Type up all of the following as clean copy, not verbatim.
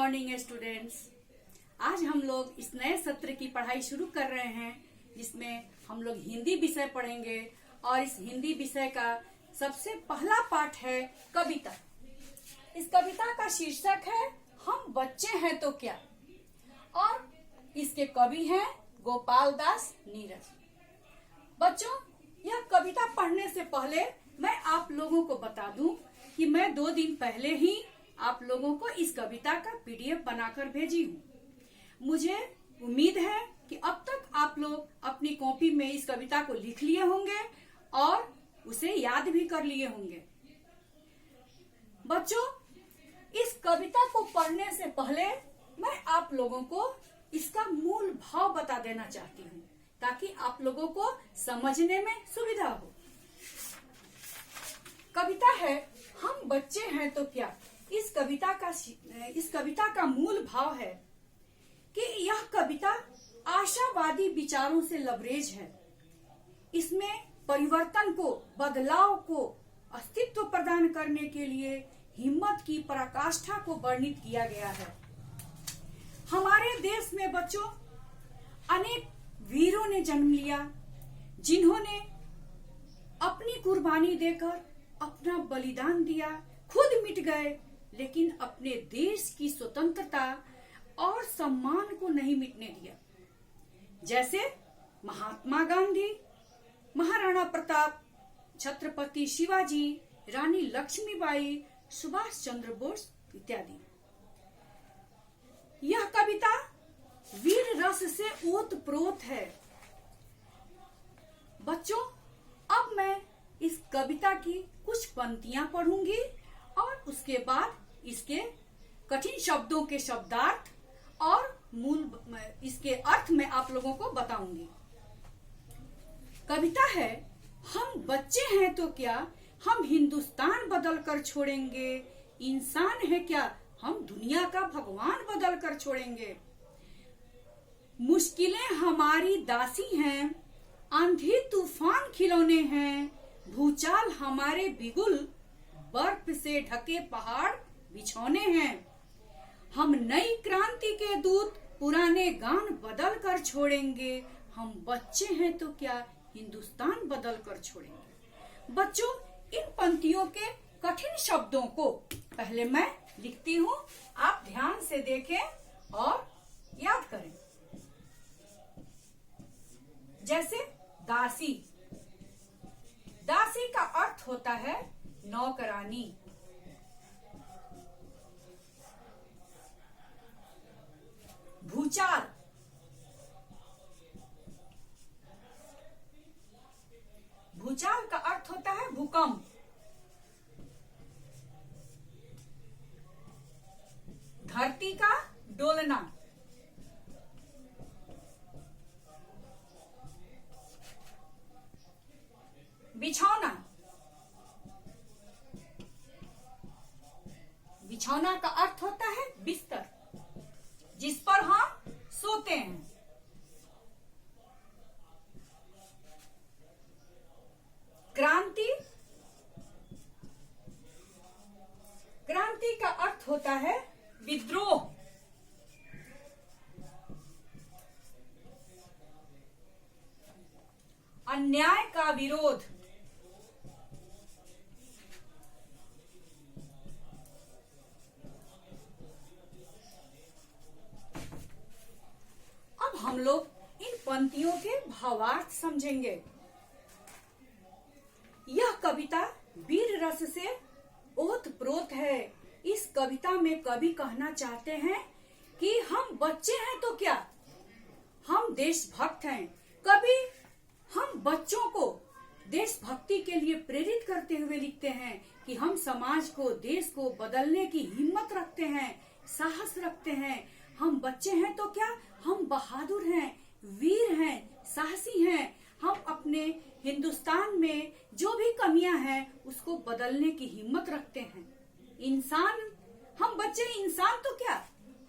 Morning students. आज हम लोग इस नए सत्र की पढ़ाई शुरू कर रहे हैं जिसमें हम लोग हिंदी विषय पढ़ेंगे और इस हिंदी विषय का सबसे पहला पाठ है कविता। इस कविता का शीर्षक है हम बच्चे हैं तो क्या और इसके कवि हैं गोपाल दास नीरज। बच्चों, यह कविता पढ़ने से पहले मैं आप लोगों को बता दूं कि मैं 2 दिन पहले ही आप लोगों को इस कविता का PDF बनाकर भेजी हूँ। मुझे उम्मीद है कि अब तक आप लोग अपनी कॉपी में इस कविता को लिख लिए होंगे और उसे याद भी कर लिए होंगे। बच्चों, इस कविता को पढ़ने से पहले मैं आप लोगों को इसका मूल भाव बता देना चाहती हूँ ताकि आप लोगों को समझने में सुविधा हो। कविता है हम बच्चे हैं तो क्या। इस कविता का मूल भाव है कि यह कविता आशावादी विचारों से लबरेज है। इसमें परिवर्तन को, बदलाव को अस्तित्व प्रदान करने के लिए हिम्मत की पराकाष्ठा को वर्णित किया गया है। हमारे देश में बच्चों अनेक वीरों ने जन्म लिया जिन्होंने अपनी कुर्बानी देकर अपना बलिदान दिया, खुद मिट गए लेकिन अपने देश की स्वतंत्रता और सम्मान को नहीं मिटने दिया। जैसे महात्मा गांधी, महाराणा प्रताप, छत्रपति शिवाजी, रानी लक्ष्मीबाई, सुभाष चंद्र बोस इत्यादि। यह कविता वीर रस से ओतप्रोत है। बच्चों, अब मैं इस कविता की कुछ पंक्तियां पढ़ूंगी और उसके बाद इसके कठिन शब्दों के शब्दार्थ और मूल इसके अर्थ में आप लोगों को बताऊंगी। कविता है हम बच्चे हैं तो क्या, हम हिंदुस्तान बदल कर छोड़ेंगे, इंसान है क्या, हम दुनिया का भगवान बदल कर छोड़ेंगे। मुश्किलें हमारी दासी हैं, आंधी तूफान खिलौने हैं, भूचाल हमारे बिगुल, बर्फ से ढके पहाड़ बिछौने हैं। हम नई क्रांति के दूत, पुराने गान बदल कर छोड़ेंगे, हम बच्चे हैं तो क्या, हिंदुस्तान बदल कर छोड़ेंगे। बच्चों, इन पंक्तियों के कठिन शब्दों को पहले मैं लिखती हूँ, आप ध्यान से देखें और याद करें। जैसे दासी। दासी का अर्थ होता है नौकरानी। भूचाल। भूचाल का अर्थ होता है भूकंप। धरती का डोलना। बिछौना। बिछौना का अर्थ होता है बिस्तर जिस पर हम सोते हैं। क्रांति। क्रांति का अर्थ होता है विद्रोह। अन्याय का विरोध। अब हम लोग इन पंक्तियों के भावार्थ समझेंगे। यह कविता वीर रस से ओतप्रोत है। इस कविता में कवि कहना चाहते हैं कि हम बच्चे हैं तो क्या, हम देशभक्त हैं। कवि हम बच्चों को देशभक्ति के लिए प्रेरित करते हुए लिखते हैं कि हम समाज को, देश को बदलने की हिम्मत रखते हैं, साहस रखते हैं। हम बच्चे हैं तो क्या, हम बहादुर हैं, वीर हैं, साहसी हैं। हम अपने हिंदुस्तान में जो भी कमियां हैं उसको बदलने की हिम्मत रखते हैं। इंसान, हम बच्चे इंसान तो क्या,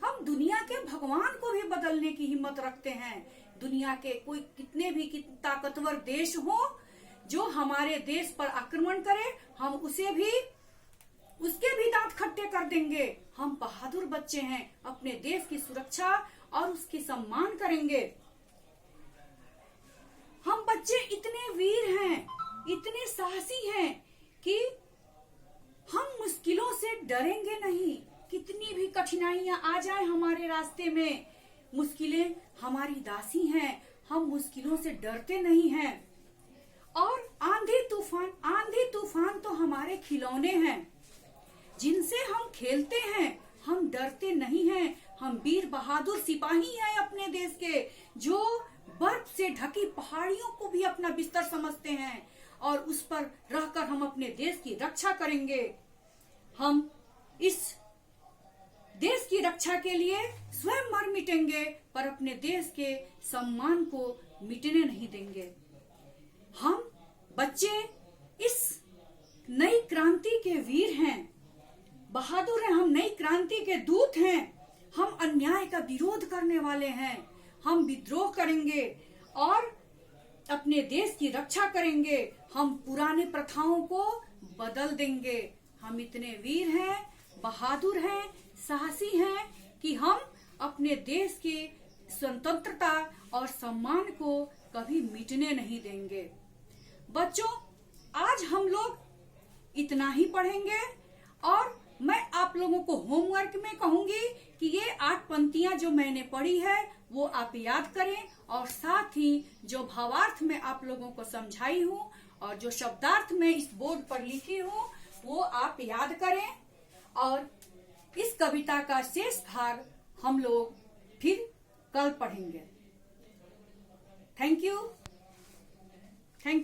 हम दुनिया के भगवान को भी बदलने की हिम्मत रखते हैं। दुनिया के कोई कितने भी ताकतवर देश हो जो हमारे देश पर आक्रमण करे, हम उसके भी दांत खट्टे कर देंगे। हम बहादुर बच्चे हैं, अपने देश की सुरक्षा और उसकी सम्मान करेंगे। हम बच्चे इतने वीर हैं, इतने साहसी हैं कि हम मुश्किलों से डरेंगे नहीं। कितनी भी कठिनाइयां आ जाए हमारे रास्ते में, मुश्किलें हमारी दासी हैं, हम मुश्किलों से डरते नहीं हैं। और आंधी तूफान तो हमारे खिलौने हैं, जिनसे हम खेलते हैं। हम डरते नहीं हैं। हम वीर बहादुर सिपाही हैं अपने देश के, जो बर्फ से ढकी पहाड़ियों को भी अपना बिस्तर समझते हैं और उस पर रहकर हम अपने देश की रक्षा करेंगे। हम इस देश की रक्षा के लिए स्वयं मर मिटेंगे, पर अपने देश के सम्मान को मिटने नहीं देंगे। हम बच्चे इस नई क्रांति के वीर हैं, बहादुर हैं। हम नई क्रांति के दूत हैं। हम अन्याय का विरोध करने वाले हैं। हम विद्रोह करेंगे और अपने देश की रक्षा करेंगे। हम पुराने प्रथाओं को बदल देंगे। हम इतने वीर हैं, बहादुर हैं, साहसी हैं कि हम अपने देश की स्वतंत्रता और सम्मान को कभी मिटने नहीं देंगे। बच्चों, आज हम लोग इतना ही पढ़ेंगे और मैं आप लोगों को होमवर्क में कहूंगी कि ये 8 पंक्तियां जो मैंने पढ़ी है वो आप याद करें, और साथ ही जो भावार्थ में आप लोगों को समझाई हूँ और जो शब्दार्थ में इस बोर्ड पर लिखी हूँ वो आप याद करें। और इस कविता का शेष भाग हम लोग फिर कल पढ़ेंगे। Thank you.